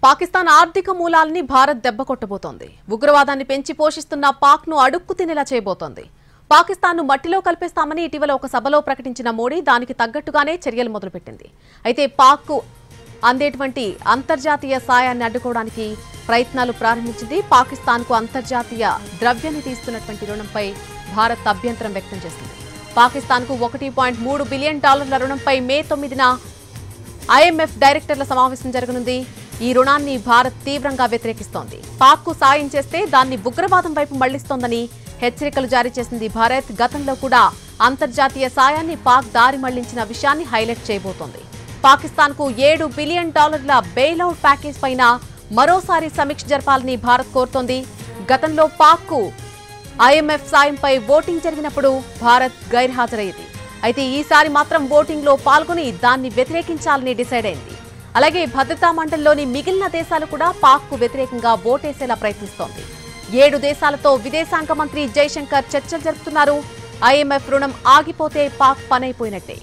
పాకిస్తాన్ ఆర్థిక మూలాల్ని భారత్ దెబ్బకొట్టబోతోంది. ఉగ్రవాదాన్ని పెంచి పోషిస్తున్న పాక్ను అడుక్కు తినేలా చేయబోతోంది. పాకిస్తాన్ను మట్టిలో కలిపేస్తామని ఇటీవల ఒక సభలో ప్రకటించిన మోడీ దానికి తగ్గట్టుగానే చర్యలు మొదలుపెట్టింది. అయితే పాక్కు అందేటువంటి అంతర్జాతీయ సాయాన్ని అడ్డుకోవడానికి ప్రయత్నాలు ప్రారంభించింది. పాకిస్తాన్కు అంతర్జాతీయ ద్రవ్యనిధి ఇస్తున్నటువంటి రుణంపై భారత్ అభ్యంతరం వ్యక్తం చేసింది. పాకిస్తాన్కు $1.3 బిలియన్ రుణంపై మే 9న IMF డైరెక్టర్ల సమావేశం జరగనుంది. ఈ రుణాన్ని భారత్ తీవ్రంగా వ్యతిరేకిస్తోంది. పాక్కు సాయం చేస్తే దాన్ని ఉగ్రవాదం వైపు మళ్లిస్తోందని హెచ్చరికలు జారీ చేసింది భారత్. గతంలో కూడా అంతర్జాతీయ సాయాన్ని పాక్ దారి మళ్లించిన విషయాన్ని హైలైట్ చేయబోతోంది. పాకిస్తాన్కు $7 బిలియన్ బెయిలౌట్ ప్యాకేజ్ పైన మరోసారి సమీక్ష జరపాలని భారత్ కోరుతోంది. గతంలో పాక్కు IMF సాయంపై ఓటింగ్ జరిగినప్పుడు భారత్ గైర్హాజరయ్యింది. అయితే ఈసారి మాత్రం ఓటింగ్లో పాల్గొని దాన్ని వ్యతిరేకించాలని డిసైడ్ అయింది. అలాగే భద్రతా మండలిలోని మిగిలిన దేశాలు కూడా పాక్కు వ్యతిరేకంగా ఓటేసేలా ప్రయత్నిస్తోంది. 7 దేశాలతో విదేశాంగ మంత్రి జైశంకర్ చర్చలు జరుపుతున్నారు. IMF రుణం ఆగిపోతే పాక్ పనైపోయినట్టే.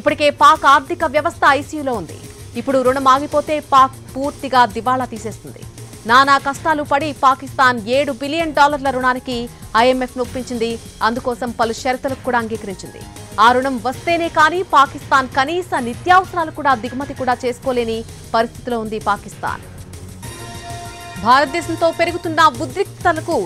ఇప్పటికే పాక్ ఆర్థిక వ్యవస్థ ఐసీయూలో ఉంది. ఇప్పుడు రుణం ఆగిపోతే పాక్ పూర్తిగా దివాళా తీసేస్తుంది. నానా కష్టాలు పడి పాకిస్తాన్ $7 బిలియన్ రుణానికి IMF నొప్పించింది. అందుకోసం పలు షరతులకు కూడా అంగీకరించింది. ఆ రుణం వస్తేనే కానీ పాకిస్తాన్ కనీస నిత్యావసరాలు కూడా దిగుమతి కూడా చేసుకోలేని పరిస్థితిలో ఉంది పాకిస్తాన్. భారతదేశంతో పెరుగుతున్న ఉద్రిక్తతలకు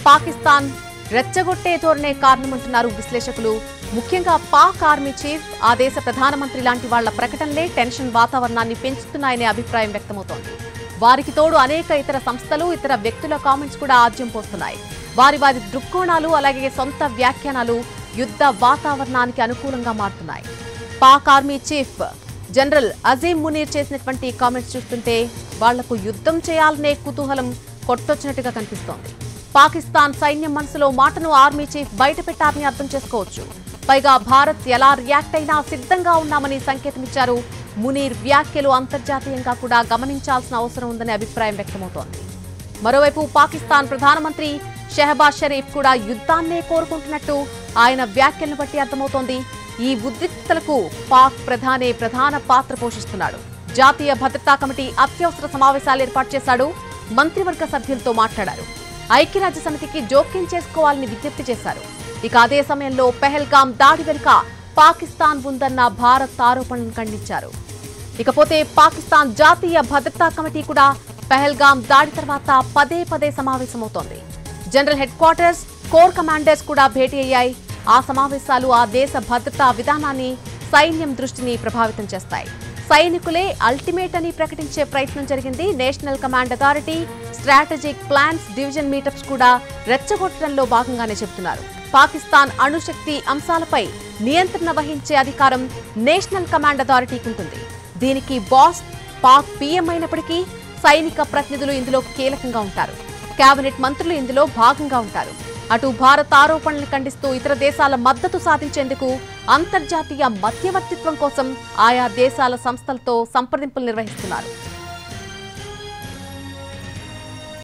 పాకిస్తాన్ రెచ్చగొట్టే ధోరణే కారణమంటున్నారు విశ్లేషకులు. ముఖ్యంగా పాక్ ఆర్మీ చీఫ్, ఆ దేశ ప్రధానమంత్రి లాంటి వాళ్ల ప్రకటనలే టెన్షన్ వాతావరణాన్ని పెంచుతున్నాయనే అభిప్రాయం వ్యక్తమవుతోంది. వారికి తోడు అనేక ఇతర సంస్థలు, ఇతర వ్యక్తుల కామెంట్స్ కూడా ఆజ్యం పోస్తున్నాయి. వారి దృక్కోణాలు అలాగే సొంత వ్యాఖ్యానాలు యుద్ధ వాతావరణానికి అనుకూలంగా మారుతున్నాయి. Pak army chief general Azeem Munir చేసినటువంటి కామెంట్స్ చూస్తుంటే వాళ్లకు యుద్ధం చేయాలనే కుతూహలం కొట్టొచ్చినట్టుగా కనిపిస్తోంది. పాకిస్తాన్ సైన్యం మనసులో మాటను ఆర్మీ చీఫ్ బయట పెట్టారని అర్థం చేసుకోవచ్చు. పైగా భారత్ ఎలా రియాక్ట్ అయినా సిద్ధంగా ఉన్నామని సంకేతమిచ్చారు. మునీర్ వ్యాఖ్యలు అంతర్జాతీయంగా కూడా గమనించాల్సిన అవసరం ఉందనే అభిప్రాయం వ్యక్తమవుతోంది. మరోవైపు పాకిస్తాన్ ప్రధానమంత్రి షెహబాజ్ షరీఫ్ కూడా యుద్ధాన్నే కోరుకుంటున్నట్టు ఆయన వ్యాఖ్యలను బట్టి అర్థమవుతోంది. ఈ ఉద్రిక్తతలకు పాక్ ప్రధాన పాత్ర పోషిస్తున్నాడు. జాతీయ భద్రతా కమిటీ అత్యవసర సమావేశాలు ఏర్పాటు చేశాడు. మంత్రివర్గ సభ్యులతో మాట్లాడారు. ఐక్యరాజ్య సమితికి జోక్యం చేసుకోవాలని విజ్ఞప్తి చేశారు. ఇక అదే సమయంలో పెహల్గాం దాడి వెనుక పాకిస్తాన్ ఉందన్న భారత్ ఆరోపణలను ఖండించారు. ఇకపోతే పాకిస్తాన్ జాతీయ భద్రతా కమిటీ కూడా పెహల్గాం దాడి తర్వాత పదే సమావేశమవుతోంది. General headquarters, core commanders కూడా భేటీ అయ్యాయి. ఆ సమావేశాలు ఆ దేశ భద్రతా విధానాన్ని, సైన్యం దృష్టిని ప్రభావితం చేస్తాయి. సైనికులే అల్టిమేట్ అని ప్రకటించే ప్రయత్నం జరిగింది. National command authority, strategic plans division meetups కూడా రెచ్చగొట్టడంలో భాగంగానే చెబుతున్నారు. పాకిస్తాన్ అణుశక్తి అంశాలపై నియంత్రణ వహించే అధికారం నేషనల్ కమాండ్ అథారిటీకి ఉంటుంది. దీనికి బాస్ పాక్ PM అయినప్పటికీ సైనిక ప్రతినిధులు ఇందులో కీలకంగా ఉంటారు. కేబినెట్ మంత్రులు ఇందులో భాగంగా ఉంటారు. అటు భారత్ ఆరోపణలను ఖండిస్తూ ఇతర దేశాల మద్దతు సాధించేందుకు అంతర్జాతీయ మధ్యవర్తిత్వం కోసం ఆయా దేశాల సంస్థలతో సంప్రదింపులు నిర్వహిస్తున్నారు.